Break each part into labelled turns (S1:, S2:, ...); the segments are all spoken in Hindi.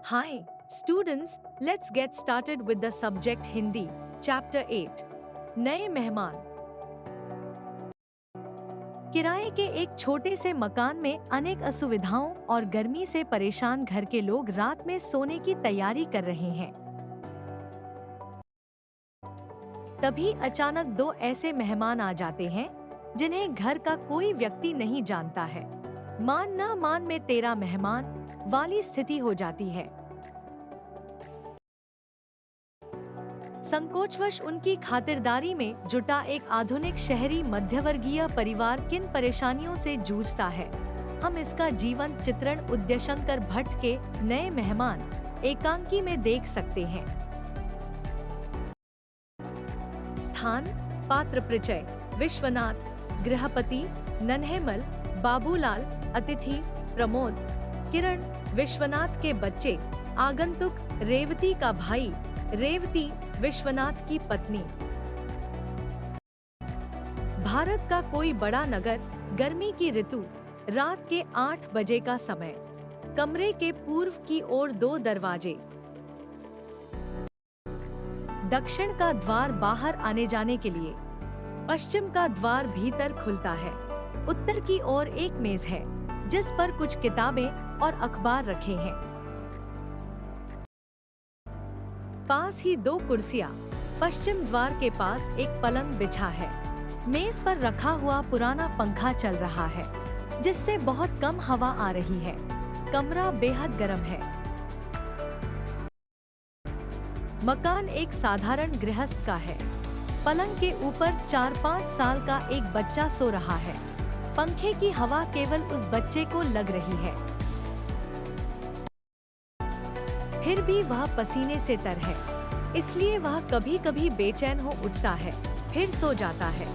S1: Hi, students, let's get started with the subject Hindi, Chapter 8. नए मेहमान। किराए के एक छोटे से मकान में अनेक असुविधाओं और गर्मी से परेशान घर के लोग रात में सोने की तैयारी कर रहे हैं। तभी अचानक दो ऐसे मेहमान आ जाते हैं जिन्हें घर का कोई व्यक्ति नहीं जानता है। मान ना मान में तेरा मेहमान वाली स्थिति हो जाती है। संकोचवश उनकी खातिरदारी में जुटा एक आधुनिक शहरी मध्यवर्गीय परिवार किन परेशानियों से जूझता है, हम इसका जीवंत चित्रण उदयशंकर भट्ट के नए मेहमान एकांकी में देख सकते हैं। स्थान, पात्र परिचय, विश्वनाथ, गृहपति, नन्हेमल, बाबूलाल, अतिथि, प्रमोद, किरण, विश्वनाथ के बच्चे, आगंतुक, रेवती का भाई, रेवती, विश्वनाथ की पत्नी। भारत का कोई बड़ा नगर, गर्मी की ऋतु, रात के 8 बजे का समय। कमरे के पूर्व की ओर 2 दरवाजे। दक्षिण का द्वार बाहर आने जाने के लिए, पश्चिम का द्वार भीतर खुलता है। उत्तर की ओर एक मेज है जिस पर कुछ किताबें और अखबार रखे हैं। पास ही 2 कुर्सियां। पश्चिम द्वार के पास एक पलंग बिछा है। मेज पर रखा हुआ पुराना पंखा चल रहा है जिससे बहुत कम हवा आ रही है। कमरा बेहद गर्म है। मकान एक साधारण गृहस्थ का है। पलंग के ऊपर 4-5 साल का एक बच्चा सो रहा है। पंखे की हवा केवल उस बच्चे को लग रही है। फिर भी वह पसीने से तर है, इसलिए वह कभी कभी बेचैन हो उठता है, फिर सो जाता है।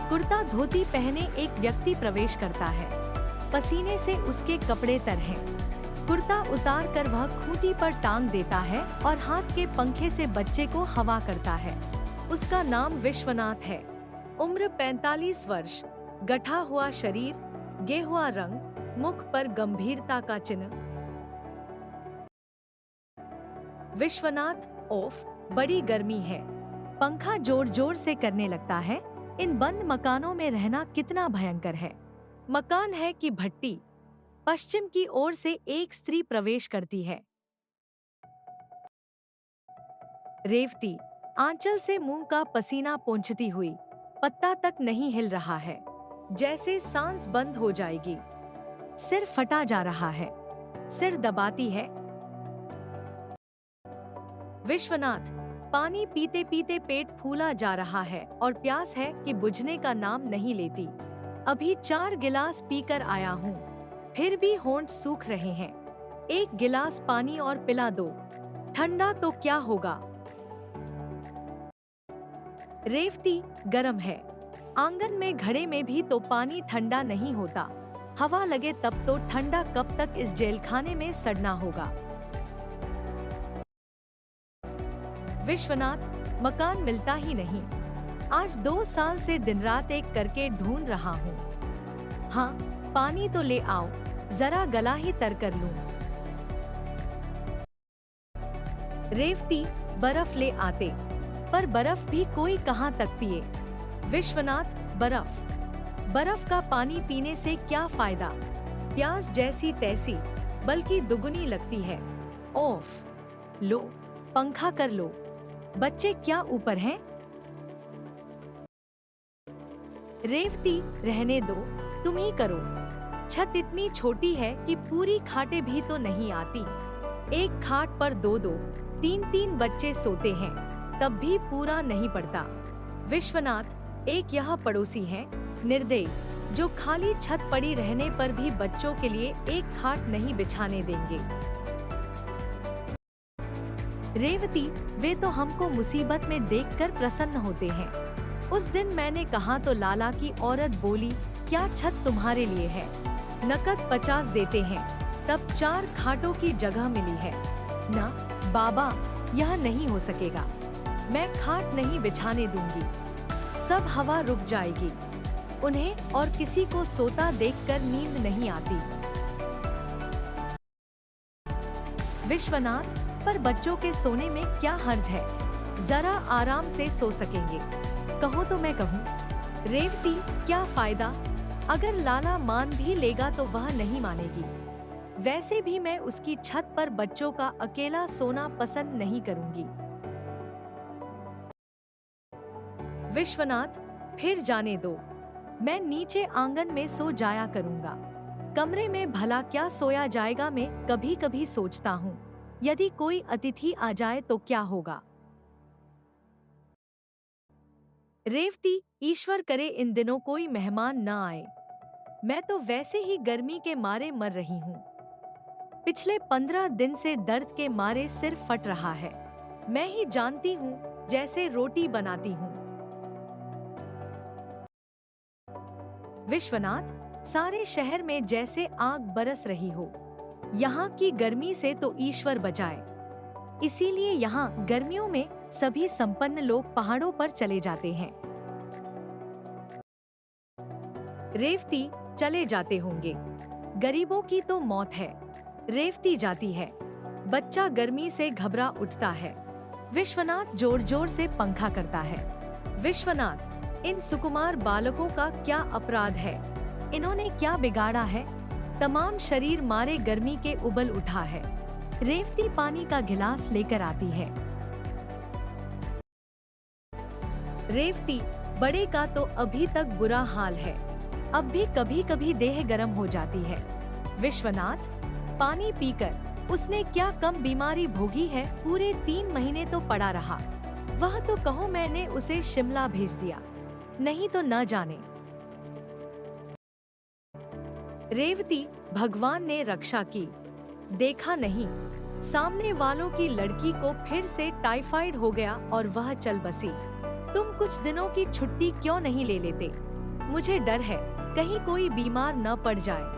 S1: कुर्ता धोती पहने एक व्यक्ति प्रवेश करता है। पसीने से उसके कपड़े तर हैं। कुर्ता उतार कर वह खूंटी पर टांग देता है और हाथ के पंखे से बच्चे को हवा करता है। उसका नाम विश्वनाथ है। उम्र 45 वर्ष, गठा हुआ शरीर, गेहुआ रंग, मुख पर गंभीरता का चिन्ह। विश्वनाथ, ओफ, बड़ी गर्मी है। पंखा जोर जोर से करने लगता है। इन बंद मकानों में रहना कितना भयंकर है। मकान है कि भट्टी। पश्चिम की ओर से एक स्त्री प्रवेश करती है। रेवती, आंचल से मुंह का पसीना पोंछती हुई, पत्ता तक नहीं हिल रहा है, जैसे सांस बंद हो जाएगी। सिर फटा जा रहा है। सिर दबाती है। विश्वनाथ, पानी पीते पीते पेट फूला जा रहा है और प्यास है कि बुझने का नाम नहीं लेती। अभी 4 गिलास पीकर आया हूँ, फिर भी होंठ सूख रहे हैं। एक गिलास पानी और पिला दो, ठंडा तो क्या होगा। रेवती, गरम है। आंगन में घड़े में भी तो पानी ठंडा नहीं होता। हवा लगे तब तो ठंडा कब तक इस जेलखाने में सड़ना होगा। विश्वनाथ, मकान मिलता ही नहीं। आज 2 साल से दिन रात एक करके ढूंढ रहा हूँ। हाँ, पानी तो ले आओ, जरा गला ही तर कर लूं। रेवती, बर्फ ले आते, पर बर्फ भी कोई कहाँ तक पिए। विश्वनाथ, बर्फ का पानी पीने से क्या फायदा। प्यास जैसी तैसी, बल्कि दुगुनी लगती है। ओफ, लो, पंखा कर लो। बच्चे क्या ऊपर हैं? रेवती, रहने दो, तुम ही करो। छत इतनी छोटी है कि पूरी खाटें भी तो नहीं आती। एक खाट पर 2-2, 3-3 बच्चे सोते हैं, तब भी पूरा नहीं पड़ता। विश्वनाथ, एक यह पड़ोसी हैं, निर्दयी, जो खाली छत पड़ी रहने पर भी बच्चों के लिए एक खाट नहीं बिछाने देंगे। रेवती, वे तो हमको मुसीबत में देखकर प्रसन्न होते हैं। उस दिन मैंने कहा तो लाला की औरत बोली, क्या छत तुम्हारे लिए है, नकद 50 देते हैं। तब 4 खाटों की जगह मिली है। ना बाबा, यह नहीं हो सकेगा। मैं खाट नहीं बिछाने दूंगी। सब हवा रुक जाएगी। उन्हें और किसी को सोता देखकर नींद नहीं आती। विश्वनाथ, पर बच्चों के सोने में क्या हर्ज है? जरा आराम से सो सकेंगे। कहो तो मैं कहूँ। रेवती, क्या फायदा? अगर लाला मान भी लेगा तो वह नहीं मानेगी। वैसे भी मैं उसकी छत पर बच्चों का अकेला सोना पसंद नहीं करूंगी। विश्वनाथ, फिर जाने दो। मैं नीचे आंगन में सो जाया करूंगा। कमरे में भला क्या सोया जाएगा? मैं कभी कभी सोचता हूँ, यदि कोई अतिथि आ जाए तो क्या होगा। रेवती, ईश्वर करे इन दिनों कोई मेहमान न आए। मैं तो वैसे ही गर्मी के मारे मर रही हूँ। पिछले 15 दिन से दर्द के मारे सिर फट रहा है। मैं ही जानती हूँ, जैसे रोटी बनाती हूँ। विश्वनाथ, सारे शहर में जैसे आग बरस रही हो। यहाँ की गर्मी से तो ईश्वर बचाए। इसीलिए यहाँ गर्मियों में सभी संपन्न लोग पहाड़ों पर चले जाते हैं। रेवती, चले जाते होंगे। गरीबों की तो मौत है। रेवती जाती है। बच्चा गर्मी से घबरा उठता है। विश्वनाथ जोर जोर से पंखा करता है। विश्वनाथ, इन सुकुमार बालकों का क्या अपराध है? इन्होंने क्या बिगाड़ा है? तमाम शरीर मारे गर्मी के उबल उठा है। रेवती पानी का गिलास लेकर आती है। रेवती, बड़े का तो अभी तक बुरा हाल है। अब भी कभी कभी देह गर्म हो जाती है। विश्वनाथ, पानी पीकर उसने क्या कम बीमारी भोगी है? पूरे 3 महीने तो पड़ा रहा। वह तो कहो मैंने उसे शिमला भेज दिया, नहीं तो न जाने। रेवती, भगवान ने रक्षा की। देखा नहीं, सामने वालों की लड़की को फिर से टाइफाइड हो गया और वह चल बसी। तुम कुछ दिनों की छुट्टी क्यों नहीं ले लेते? मुझे डर है कहीं कोई बीमार न पड़ जाए।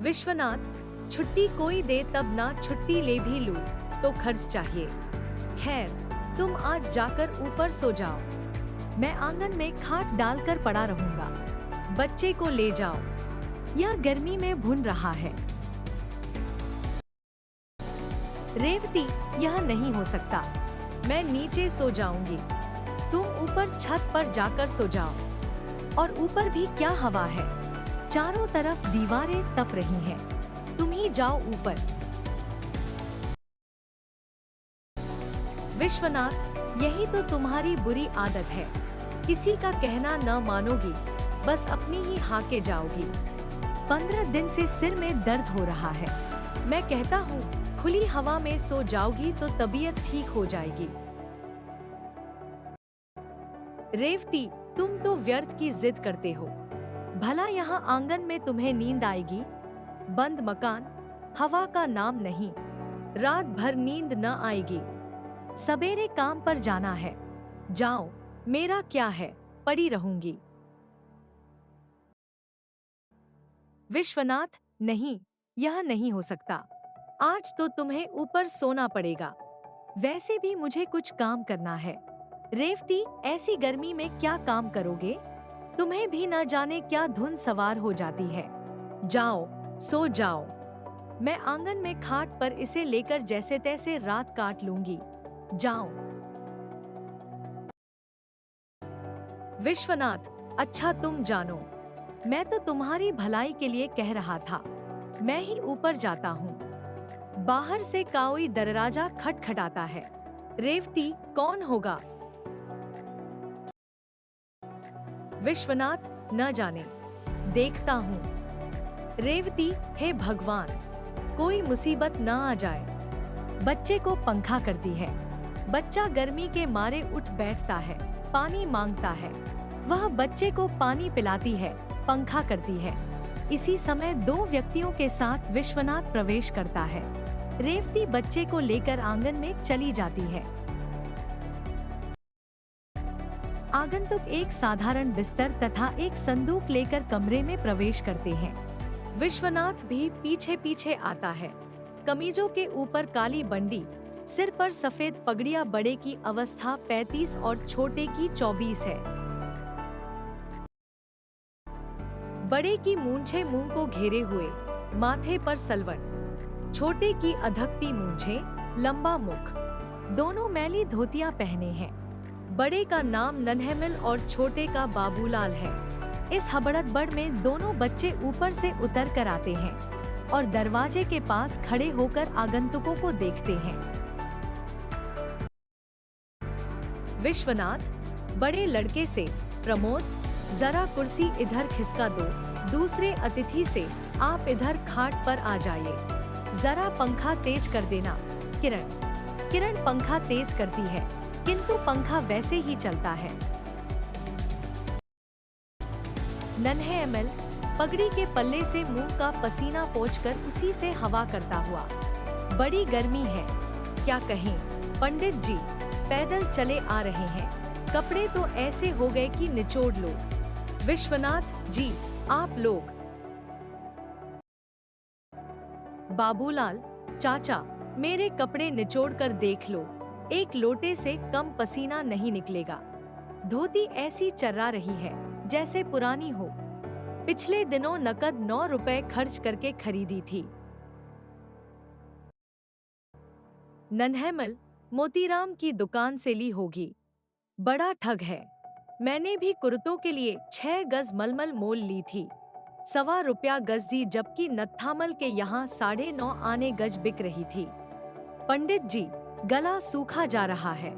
S1: विश्वनाथ, छुट्टी कोई दे तब ना, छुट्टी ले भी लूं तो खर्च चाहिए। खैर, तुम आज जाकर ऊपर सो जाओ। मैं आंगन में खाट डालकर पड़ा रहूंगा। बच्चे को ले जाओ, यह गर्मी में भुन रहा है। रेवती, यह नहीं हो सकता। मैं नीचे सो जाऊंगी। तुम ऊपर छत पर जाकर सो जाओ। और ऊपर भी क्या हवा है? चारों तरफ दीवारें तप रही हैं। तुम ही जाओ ऊपर। विश्वनाथ, यही तो तुम्हारी बुरी आदत है। किसी का कहना न मानोगी, बस अपनी ही हाके जाओगी। 15 दिन से सिर में दर्द हो रहा है। मैं कहता हूँ खुली हवा में सो जाओगी तो तबीयत ठीक हो जाएगी। रेवती, तुम तो व्यर्थ की जिद करते हो। भला यहाँ आंगन में तुम्हें नींद आएगी? बंद मकान, हवा का नाम नहीं। रात भर नींद न आएगी। सवेरे काम पर जाना है। जाओ, मेरा क्या है, पड़ी रहूंगी। विश्वनाथ, नहीं, यह नहीं हो सकता। आज तो तुम्हें ऊपर सोना पड़ेगा। वैसे भी मुझे कुछ काम करना है। रेवती, ऐसी गर्मी में क्या काम करोगे? तुम्हें भी न जाने क्या धुन सवार हो जाती है। जाओ, सो जाओ। मैं आंगन में खाट पर इसे लेकर जैसे तैसे रात काट लूंगी। जाओ। विश्वनाथ, अच्छा तुम जानो, मैं तो तुम्हारी भलाई के लिए कह रहा था। मैं ही ऊपर जाता हूँ। बाहर से काई दरवाजा खटखटाता है। रेवती, कौन होगा? विश्वनाथ, न जाने, देखता हूँ। रेवती, हे भगवान, कोई मुसीबत न आ जाए। बच्चे को पंखा करती है। बच्चा गर्मी के मारे उठ बैठता है, पानी मांगता है। वह बच्चे को पानी पिलाती है, पंखा करती है। इसी समय 2 व्यक्तियों के साथ विश्वनाथ प्रवेश करता है। रेवती बच्चे को लेकर आंगन में चली जाती है। आगंतुक एक साधारण बिस्तर तथा एक संदूक लेकर कमरे में प्रवेश करते हैं। विश्वनाथ भी पीछे पीछे आता है। कमीजों के ऊपर काली बंडी, सिर पर सफेद पगड़ियां। बड़े की अवस्था 35 और छोटे की 24 है। बड़े की मूंछें मुंह को घेरे हुए, माथे पर सलवट, छोटे की अधकती मूंछें, लंबा मुख। दोनों मैली धोतियां पहने हैं। बड़े का नाम नन्हेमल और छोटे का बाबूलाल है। इस हबड़दबड़ में दोनों बच्चे ऊपर से उतर कर आते हैं और दरवाजे के पास खड़े होकर आगंतुकों को देखते हैं। विश्वनाथ बड़े लड़के से, प्रमोद जरा कुर्सी इधर खिसका दो। दूसरे अतिथि से, आप इधर खाट पर आ जाइए। जरा पंखा तेज कर देना। किरण पंखा तेज करती है, किंतु पंखा वैसे ही चलता है। नन्हे एमएल पगड़ी के पल्ले से मुंह का पसीना पोंछकर उसी से हवा करता हुआ, बड़ी गर्मी है, क्या कहें। पंडित जी पैदल चले आ रहे हैं, कपड़े तो ऐसे हो गए कि निचोड़ लो। विश्वनाथ जी आप लोग। बाबूलाल चाचा मेरे कपड़े निचोड़ कर देख लो, एक लोटे से कम पसीना नहीं निकलेगा। धोती ऐसी चर्रा रही है जैसे पुरानी हो, पिछले दिनों नकद 9 रुपए खर्च करके खरीदी थी। नन्हेमल मोतीराम की दुकान से ली होगी, बड़ा ठग है। मैंने भी कुर्तों के लिए 6 गज मलमल मोल ली थी, 1.25 रुपया गज दी, जबकि नत्थामल के यहाँ 9.5 आने गज बिक रही थी। पंडित जी गला सूखा जा रहा है,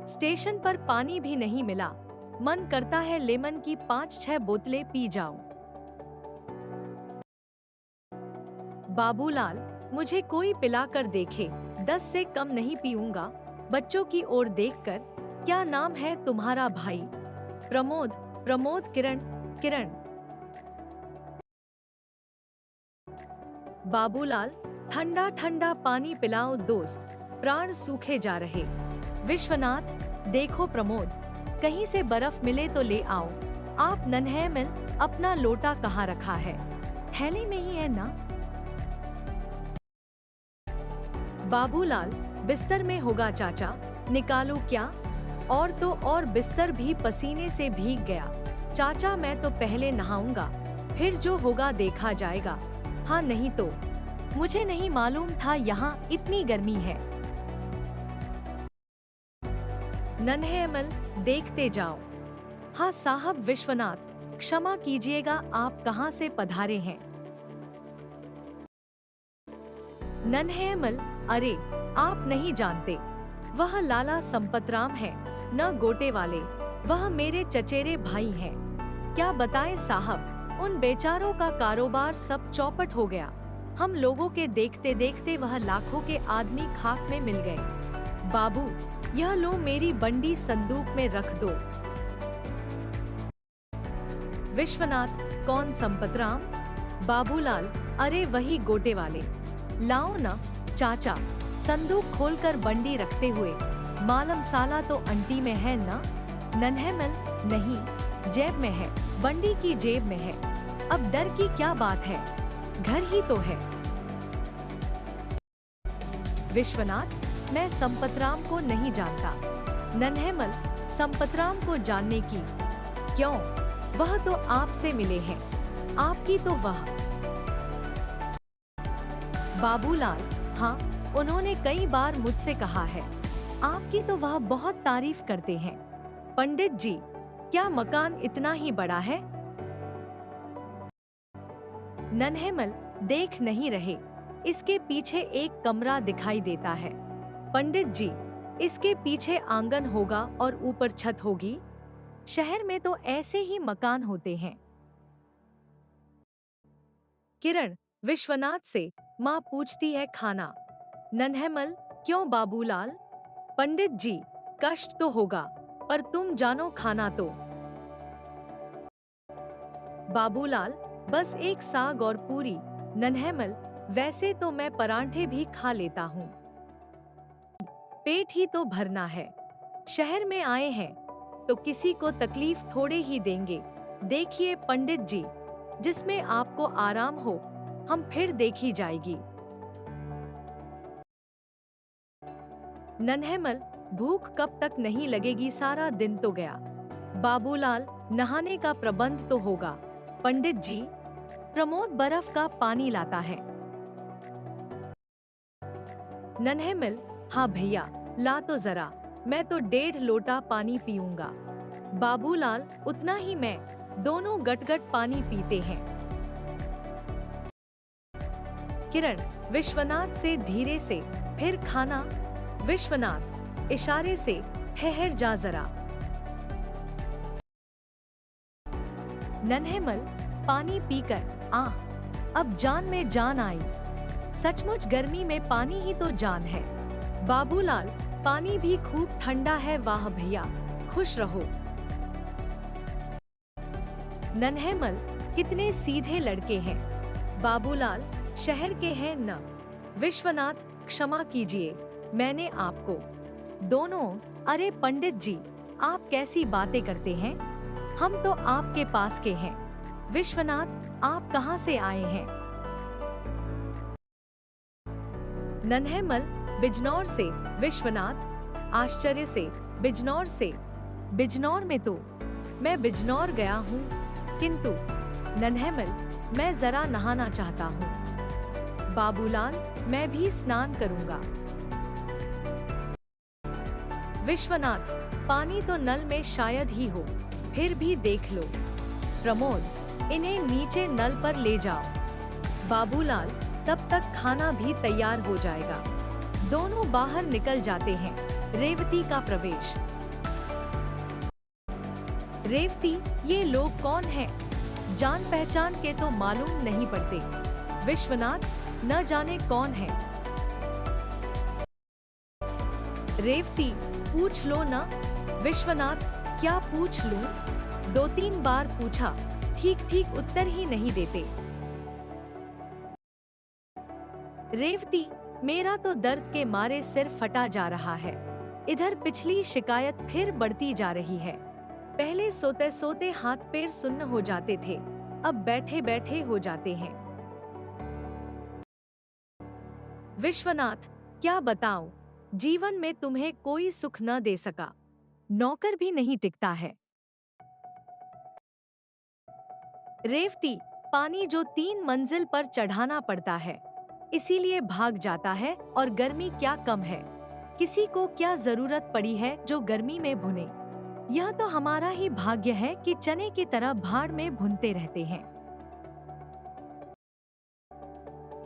S1: स्टेशन पर पानी भी नहीं मिला, मन करता है लेमन की 5-6 बोतलें पी जाऊं। बाबूलाल मुझे कोई पिला कर देखे, 10 से कम नहीं पीऊंगा। बच्चों की ओर देखकर, क्या नाम है तुम्हारा भाई? प्रमोद। किरण। बाबूलाल ठंडा ठंडा पानी पिलाओ दोस्त, प्राण सूखे जा रहे। विश्वनाथ देखो प्रमोद, कहीं से बर्फ मिले तो ले आओ। आप नन्हेमल अपना लोटा कहाँ रखा है? थैली में ही है ना? बाबूलाल बिस्तर में होगा चाचा, निकालो क्या? और तो और बिस्तर भी पसीने से भीग गया। चाचा मैं तो पहले नहाऊंगा, फिर जो होगा देखा जाएगा। हाँ नहीं तो, मुझे नहीं मालूम था यहाँ इतनी गर्मी है। नन्हेमल देखते जाओ। हाँ साहब। विश्वनाथ क्षमा कीजिएगा, आप कहाँ से पधारे हैं? नन्हेमल अरे आप नहीं जानते, वह लाला संपतराम है, न गोटे वाले, वह मेरे चचेरे भाई हैं। क्या बताएं साहब, उन बेचारों का कारोबार सब चौपट हो गया। हम लोगों के देखते देखते वह लाखों के आदमी खाक में मिल गए। बाबू यह लो मेरी बंडी संदूक में रख दो। विश्वनाथ कौन संपतराम? बाबूलाल अरे वही गोटे वाले। लाओ ना चाचा। संदूक खोलकर बंडी रखते हुए, मालम साला तो अंटी में है ना? नन्हेमल नहीं, जेब में है, बंडी की जेब में है। अब डर की क्या बात है, घर ही तो है। विश्वनाथ मैं संपतराम को नहीं जानता। नन्हेमल संपतराम को जानने की क्यों, वह तो आपसे मिले हैं, आपकी तो वह। बाबूलाल हाँ, उन्होंने कई बार मुझसे कहा है, आपकी तो वह बहुत तारीफ करते हैं। पंडित जी क्या मकान इतना ही बड़ा है? नन्हेमल देख नहीं रहे, इसके पीछे एक कमरा दिखाई देता है। पंडित जी इसके पीछे आंगन होगा और ऊपर छत होगी। शहर में तो ऐसे ही मकान होते हैं। किरण विश्वनाथ से, माँ पूछती है खाना। नन्हेमल क्यों बाबूलाल? पंडित जी कष्ट तो होगा, पर तुम जानो खाना तो। बाबूलाल बस एक साग और पूरी। नन्हेमल वैसे तो मैं परांठे भी खा लेता हूँ, पेट ही तो भरना है। शहर में आए हैं तो किसी को तकलीफ थोड़े ही देंगे। देखिए पंडित जी, जिसमें आपको आराम हो, हम फिर देखी जाएगी। नन्हेमल भूख कब तक नहीं लगेगी, सारा दिन तो गया। बाबूलाल नहाने का प्रबंध तो होगा। पंडित जी प्रमोद बर्फ का पानी लाता है। नन्हेमल, हाँ भैया, ला तो जरा, मैं तो 1.5 लोटा पानी पीऊंगा। बाबूलाल, उतना ही मैं। दोनों गटगट पानी पीते हैं। किरण, विश्वनाथ से धीरे से, फिर खाना। विश्वनाथ, इशारे से, ठहर जा जरा। नन्हेमल, पानी पीकर, अब जान में जान आई। सचमुच गर्मी में पानी ही तो जान है। बाबूलाल, पानी भी खूब ठंडा है, वाह भैया, खुश रहो। नन्हेमल, कितने सीधे लड़के हैं। बाबूलाल, शहर के हैं न। विश्वनाथ, क्षमा कीजिए, मैंने आपको। दोनों, अरे पंडित जी, आप कैसी बातें करते हैं, हम तो आपके पास के हैं। विश्वनाथ, आप कहाँ से आए हैं। नन्हेमल, बिजनौर से। विश्वनाथ, आश्चर्य से, बिजनौर से। बिजनौर में तो मैं बिजनौर गया हूँ, किंतु। नन्हेमल, मैं जरा नहाना चाहता हूँ। बाबूलाल, मैं भी स्नान करूँगा। विश्वनाथ, पानी तो नल में शायद ही हो, फिर भी देख लो। प्रमोद, इन्हें नीचे नल पर ले जाओ। बाबूलाल, तब तक खाना भी तैयार हो जाएगा। दोनों बाहर निकल जाते हैं। रेवती का प्रवेश। रेवती, ये लोग कौन हैं? जान पहचान के तो मालूम नहीं पड़ते। विश्वनाथ, न जाने कौन है। रेवती, पूछ लो ना। विश्वनाथ, क्या पूछ लूं? 2-3 बार पूछा, ठीक ठीक उत्तर ही नहीं देते। रेवती, मेरा तो दर्द के मारे सिर फटा जा रहा है। इधर पिछली शिकायत फिर बढ़ती जा रही है। पहले सोते सोते हाथ पैर सुन्न हो जाते थे, अब बैठे बैठे हो जाते हैं। विश्वनाथ, क्या बताऊं, जीवन में तुम्हें कोई सुख न दे सका। नौकर भी नहीं टिकता है। रेवती, पानी जो 3 मंजिल पर चढ़ाना पड़ता है, इसीलिए भाग जाता है। और गर्मी क्या कम है, किसी को क्या जरूरत पड़ी है जो गर्मी में भुने। यह तो हमारा ही भाग्य है कि चने की तरह भाड़ में भुनते रहते हैं।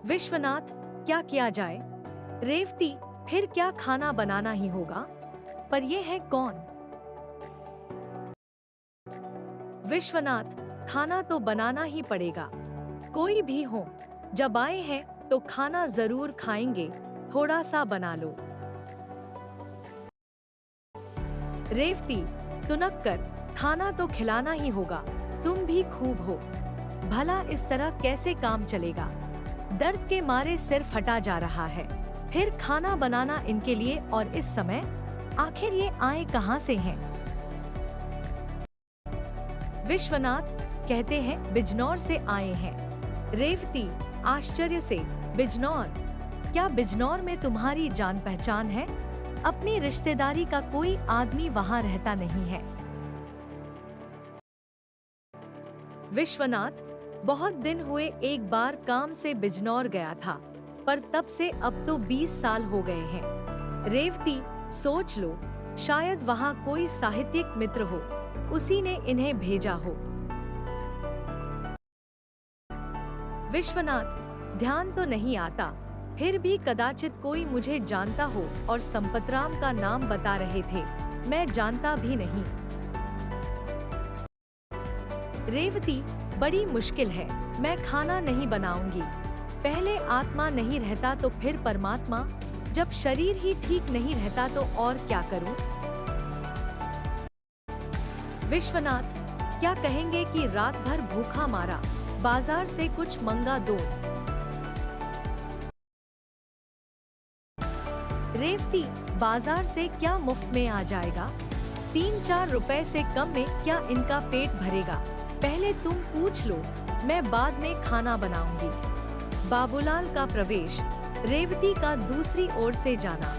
S1: विश्वनाथ, क्या किया जाए। रेवती, फिर क्या, खाना बनाना ही होगा। पर यह है कौन। विश्वनाथ, खाना तो बनाना ही पड़ेगा। कोई भी हो, जब आए हैं तो खाना जरूर खाएंगे, थोड़ा सा बना लो। रेवती, तुनक कर, खाना तो खिलाना ही होगा, तुम भी खूब हो। भला इस तरह कैसे काम चलेगा। दर्द के मारे सिर फटा जा रहा है, फिर खाना बनाना इनके लिए, और इस समय आखिर ये आए कहाँ से हैं। विश्वनाथ, कहते हैं बिजनौर से आए हैं। रेवती, आश्चर्य से, बिजनौर? क्या बिजनौर में तुम्हारी जान पहचान है? अपनी रिश्तेदारी का कोई आदमी वहाँ रहता नहीं है। विश्वनाथ, बहुत दिन हुए, एक बार काम से बिजनौर गया था, पर तब से अब तो 20 साल हो गए हैं। रेवती, सोच लो, शायद वहाँ कोई साहित्यिक मित्र हो, उसी ने इन्हें भेजा हो। विश्वनाथ, ध्यान तो नहीं आता, फिर भी कदाचित कोई मुझे जानता हो, और संपतराम का नाम बता रहे थे, मैं जानता भी नहीं। रेवती, बड़ी मुश्किल है, मैं खाना नहीं बनाऊंगी। पहले आत्मा नहीं रहता तो फिर परमात्मा, जब शरीर ही ठीक नहीं रहता तो और क्या करूं। विश्वनाथ, क्या कहेंगे कि रात भर भूखा मारा, बाजार से कुछ मंगा दो। रेवती, बाजार से क्या मुफ्त में आ जाएगा। 3-4 रुपए से कम में क्या इनका पेट भरेगा। पहले तुम पूछ लो, मैं बाद में खाना बनाऊंगी। बाबूलाल का प्रवेश। रेवती का दूसरी ओर से जाना।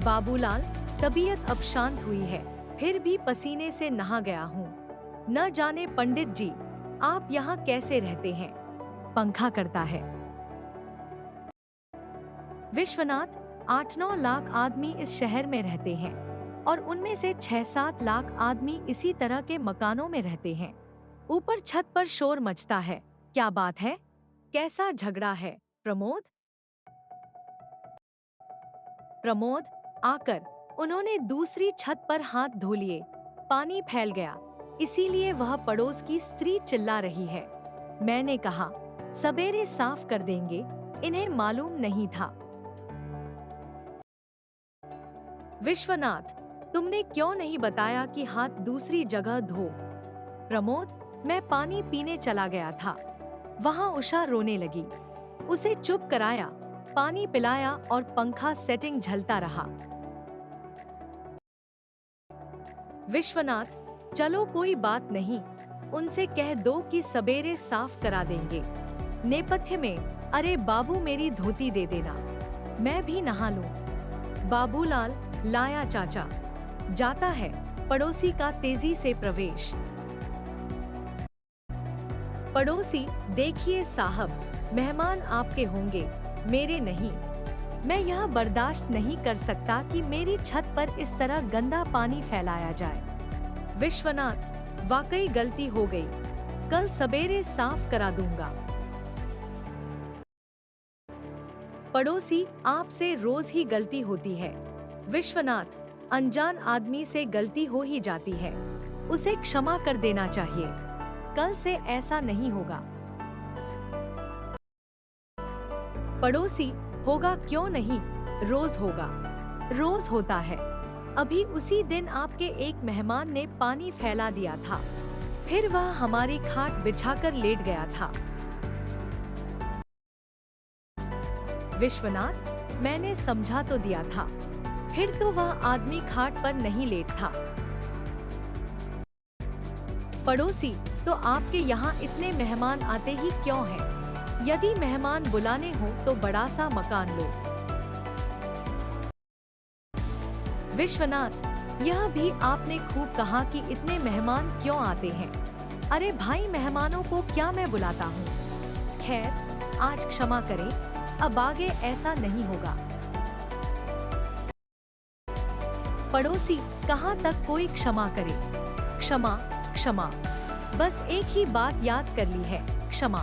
S1: बाबूलाल, तबीयत अब शांत हुई है, फिर भी पसीने से नहा गया हूँ। न जाने पंडित जी आप यहाँ कैसे रहते हैं। पंखा करता है। विश्वनाथ, 8-9 लाख आदमी इस शहर में रहते हैं और उनमें से 6-7 लाख आदमी इसी तरह के मकानों में रहते हैं। ऊपर छत पर शोर मचता है। क्या बात है? कैसा झगड़ा है? प्रमोद आकर उन्होंने दूसरी छत पर हाथ धो लिए। पानी फैल गया, इसीलिए वह पड़ोस की स्त्री चिल्ला रही है। मैंने कहा सवेरे साफ कर देंगे, इन्हें मालूम नहीं था। विश्वनाथ, तुमने क्यों नहीं बताया कि हाथ दूसरी जगह धो? प्रमोद, मैं पानी पीने चला गया था। वहाँ उषा रोने लगी। उसे चुप कराया, पानी पिलाया और पंखा सेटिंग झलता रहा। विश्वनाथ, चलो कोई बात नहीं, उनसे कह दो कि सवेरे साफ करा देंगे। नेपथ्य में, अरे बाबू मेरी धोती दे देना, मैं भी नहा लूं। बाबूलाल, लाया चाचा। जाता है पड़ोसी का तेजी से प्रवेश। पड़ोसी, देखिए साहब, मेहमान आपके होंगे, मेरे नहीं। मैं यह बर्दाश्त नहीं कर सकता कि मेरी छत पर इस तरह गंदा पानी फैलाया जाए। विश्वनाथ, वाकई गलती हो गई, कल सवेरे साफ करा दूंगा। पड़ोसी, आपसे रोज ही गलती होती है। विश्वनाथ, अनजान आदमी से गलती हो ही जाती है, उसे क्षमा कर देना चाहिए। कल से ऐसा नहीं होगा। पड़ोसी, होगा क्यों नहीं, रोज होगा, रोज होता है। अभी उसी दिन आपके एक मेहमान ने पानी फैला दिया था, फिर वह हमारी खाट बिछाकर लेट गया था। विश्वनाथ, मैंने समझा तो दिया था, फिर तो वह आदमी खाट पर नहीं लेट था। पड़ोसी, तो आपके यहाँ इतने मेहमान आते ही क्यों हैं? यदि मेहमान बुलाने हो तो बड़ा सा मकान लो। विश्वनाथ, यह भी आपने खूब कहा कि इतने मेहमान क्यों आते हैं। अरे भाई, मेहमानों को क्या मैं बुलाता हूँ। खैर, आज क्षमा करें, अब आगे ऐसा नहीं होगा। पड़ोसी, कहाँ तक कोई क्षमा करे? क्षमा क्षमा, बस एक ही बात याद कर ली है, क्षमा।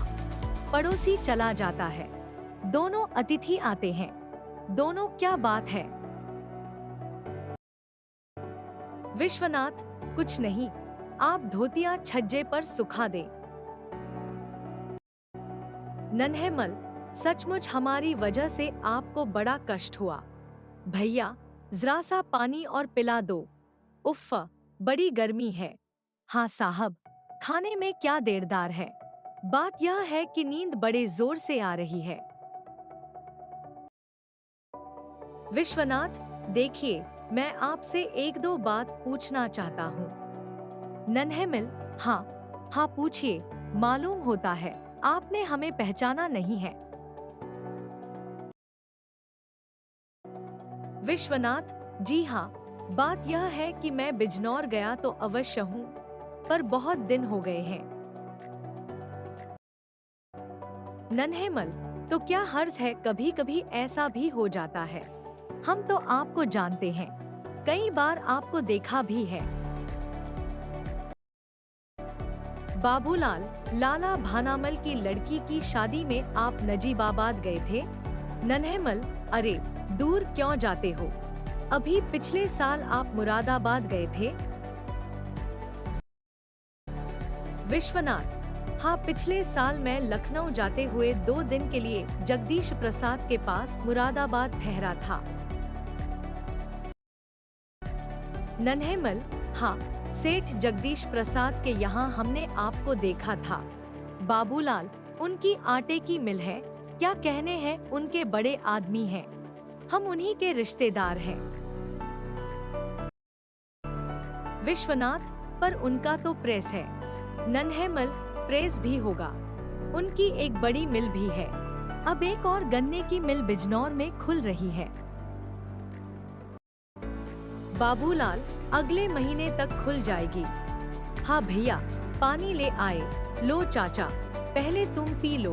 S1: पड़ोसी चला जाता है। दोनों अतिथि आते हैं। दोनों, क्या बात है? विश्वनाथ, कुछ नहीं, आप धोतियां छज्जे पर सुखा दें। नन्हेमल, सचमुच हमारी वजह से आपको बड़ा कष्ट हुआ। भैया, जरा सा पानी और पिला दो। उफ़, बड़ी गर्मी है। हाँ साहब, खाने में क्या देरदार है। बात यह है कि नींद बड़े जोर से आ रही है। विश्वनाथ, देखिए, मैं आपसे 1-2 बात पूछना चाहता हूँ। नन्हेमल, हाँ पूछिए, मालूम होता है आपने हमें पहचाना नहीं है। विश्वनाथ, जी हाँ, बात यह है कि मैं बिजनौर गया तो अवश्य हूँ, पर बहुत दिन हो गए हैं। नन्हेमल, तो क्या हर्ज है, कभी कभी ऐसा भी हो जाता है। हम तो आपको जानते हैं, कई बार आपको देखा भी है। बाबूलाल, लाला भानामल की लड़की की शादी में आप नजीबाबाद गए थे। नन्हेमल, अरे दूर क्यों जाते हो, अभी पिछले साल आप मुरादाबाद गए थे। विश्वनाथ, हाँ, पिछले साल मैं लखनऊ जाते हुए 2 दिन के लिए जगदीश प्रसाद के पास मुरादाबाद ठहरा था। नन्हेमल, हाँ, सेठ जगदीश प्रसाद के यहाँ हमने आपको देखा था। बाबूलाल, उनकी आटे की मिल है, क्या कहने हैं, उनके बड़े आदमी हैं, हम उन्हीं के रिश्तेदार हैं। विश्वनाथ, पर उनका तो प्रेस है। नन्हेमल, प्रेस भी होगा, उनकी एक बड़ी मिल भी है। अब एक और गन्ने की मिल बिजनौर में खुल रही है। बाबूलाल, अगले महीने तक खुल जाएगी। हाँ भैया, पानी ले आए। लो चाचा, पहले तुम पी लो।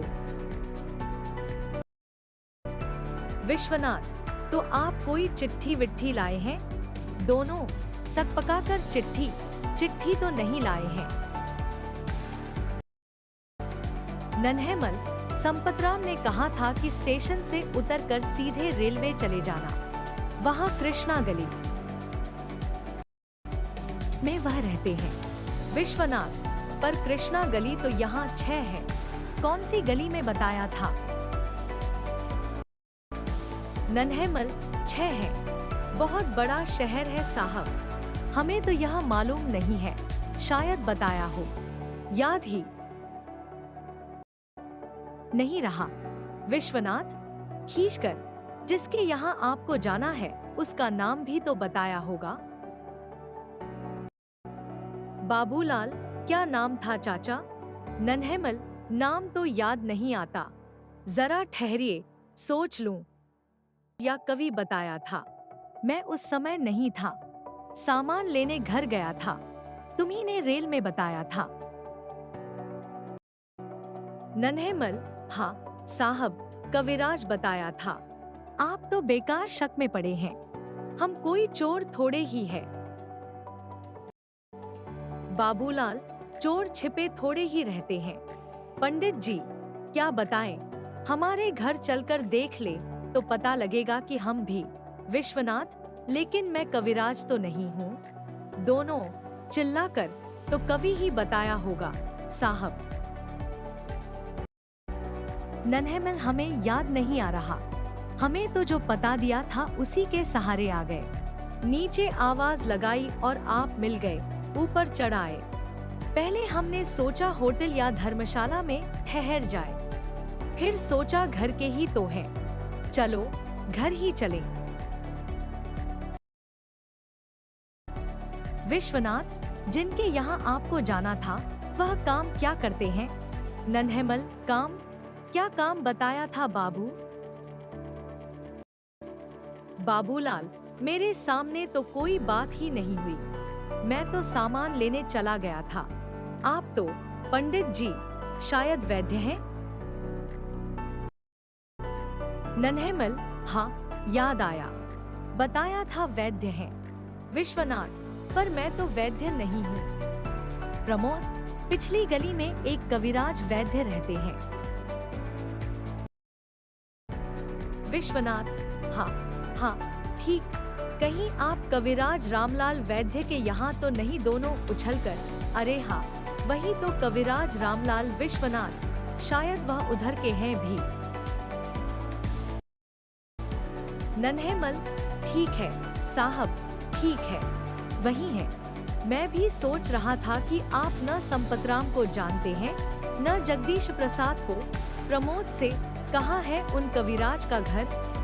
S1: विश्वनाथ, तो आप कोई चिट्ठी विट्ठी लाए हैं? दोनों सकपकाकर चिट्ठी तो नहीं लाए हैं। नन्हेमल, संपतराम ने कहा था कि स्टेशन से उतरकर सीधे रेलवे चले जाना। वहाँ कृष्णा गली में वह रहते हैं। विश्वनाथ, पर कृष्णा गली तो यहाँ 6 है। कौन सी गली में बताया था? नन्हेमल, 6 है। बहुत बड़ा शहर है साहब, हमें तो यह मालूम नहीं है, शायद बताया हो, याद ही नहीं रहा। विश्वनाथ, खींचकर, जिसके यहाँ आपको जाना है उसका नाम भी तो बताया होगा। बाबूलाल, क्या नाम था चाचा? नन्हेमल, नाम तो याद नहीं आता, जरा ठहरिए, सोच लूं। या कवि बताया था, मैं उस समय नहीं था, सामान लेने घर गया था, तुम्ही ने रेल में बताया था। नन्हेमल, हाँ साहब, कविराज बताया था। आप तो बेकार शक में पड़े हैं, हम कोई चोर थोड़े ही है। बाबूलाल, चोर छिपे थोड़े ही रहते हैं। पंडित जी, क्या बताएं, हमारे घर चलकर देख ले तो पता लगेगा कि हम भी। विश्वनाथ, लेकिन मैं कविराज तो नहीं हूँ। दोनों चिल्लाकर, तो कवि ही बताया होगा साहब। नन्हेमल, हमें याद नहीं आ रहा, हमें तो जो पता दिया था उसी के सहारे आ गए। नीचे आवाज लगाई और आप मिल गए, ऊपर चढ़ आए। पहले हमने सोचा होटल या धर्मशाला में ठहर जाए, फिर सोचा घर के ही तो हैं, चलो घर ही चलें। विश्वनाथ, जिनके यहाँ आपको जाना था वह काम क्या करते हैं? नन्हेमल, काम? क्या काम बताया था बाबू? बाबूलाल, मेरे सामने तो कोई बात ही नहीं हुई, मैं तो सामान लेने चला गया था। आप तो पंडित जी शायद वैद्य हैं? नन्हेमल, हाँ याद आया, बताया था वैद्य हैं। विश्वनाथ, पर मैं तो वैद्य नहीं हूँ। प्रमोद, पिछली गली में एक कविराज वैद्य रहते हैं। विश्वनाथ, हाँ ठीक, कहीं आप कविराज रामलाल वैद्य के यहाँ तो नहीं? दोनों उछलकर, अरे हाँ वही तो कविराज रामलाल। विश्वनाथ, शायद वह उधर के हैं भी। नन्हेमल, ठीक है साहब, ठीक है, वही है। मैं भी सोच रहा था कि आप न संपतराम को जानते हैं न जगदीश प्रसाद को। प्रमोद से, कहाँ है उन कविराज का घर?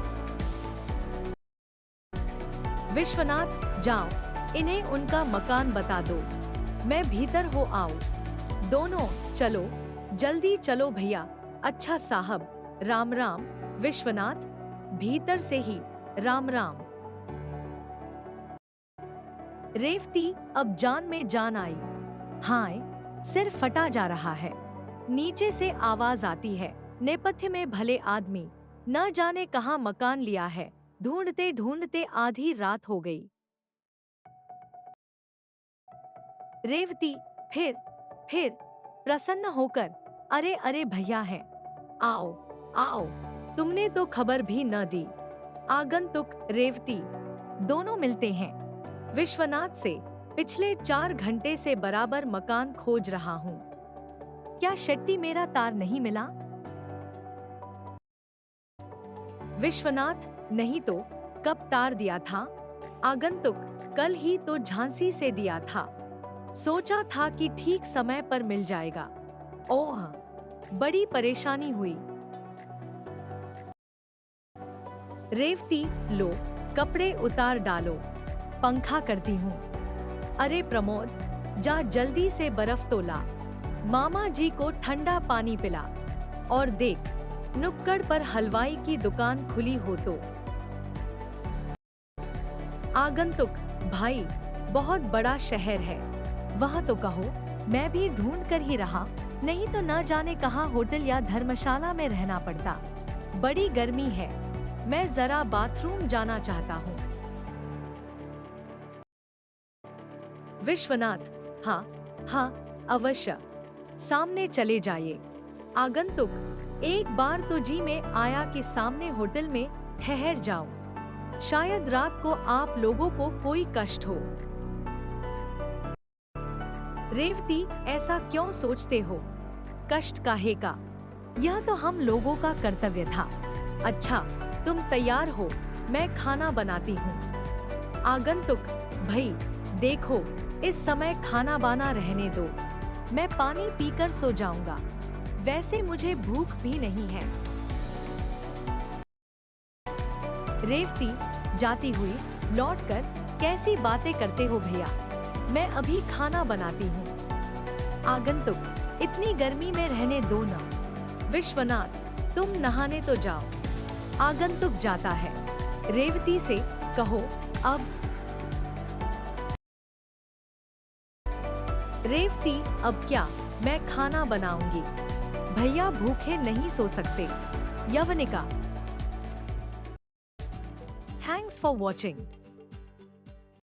S1: विश्वनाथ, जाओ, इन्हें उनका मकान बता दो, मैं भीतर हो आऊं। दोनों, चलो जल्दी चलो भैया। अच्छा साहब, राम राम। विश्वनाथ, भीतर से ही राम राम। रेवती, अब जान में जान आई। हाय, सिर फटा जा रहा है। नीचे से आवाज आती है, नेपथ्य में भले आदमी, न जाने कहाँ मकान लिया है, ढूंढते ढूंढते आधी रात हो गई। रेवती फिर प्रसन्न होकर, अरे अरे भैया है, आओ आओ, तुमने तो खबर भी न दी। आगंतुक रेवती, दोनों मिलते हैं। विश्वनाथ से, पिछले 4 घंटे से बराबर मकान खोज रहा हूँ, क्या शेट्टी मेरा तार नहीं मिला? विश्वनाथ, नहीं तो कब तार दिया था? आगंतुक, कल ही तो झांसी से दिया था, सोचा था कि ठीक समय पर मिल जाएगा। ओह, बड़ी परेशानी हुई। रेवती, लो कपड़े उतार डालो, पंखा करती हूँ। अरे प्रमोद, जा जल्दी से बर्फ तो ला, मामा जी को ठंडा पानी पिला, और देख नुक्कड़ पर हलवाई की दुकान खुली हो तो। आगंतुक, भाई बहुत बड़ा शहर है, वह तो कहो। मैं भी ढूंढ कर ही रहा, नहीं तो न जाने कहाँ होटल या धर्मशाला में रहना पड़ता। बड़ी गर्मी है, मैं जरा बाथरूम जाना चाहता हूँ। विश्वनाथ, हाँ हाँ अवश्य, सामने चले जाइए। आगंतुक, एक बार तो जी में आया कि सामने होटल में ठहर जाऊं। शायद रात को आप लोगों को कोई कष्ट हो। रेवती, ऐसा क्यों सोचते हो? कष्ट काहे का? यह तो हम लोगों का कर्तव्य था। अच्छा, तुम तैयार हो, मैं खाना बनाती हूँ। आगंतुक, भाई देखो, इस समय खाना बना रहने दो, मैं पानी पीकर सो जाऊंगा। वैसे मुझे भूख भी नहीं है। रेवती जाती हुई लौटकर, कैसी बातें करते हो भैया, मैं अभी खाना बनाती हूँ। आगंतुक, इतनी गर्मी में रहने दो ना। विश्वनाथ, तुम नहाने तो जाओ। आगंतुक जाता है। रेवती से कहो अब। रेवती, अब क्या, मैं खाना बनाऊंगी, भैया भूखे नहीं सो सकते। यवनिका। Thanks for watching.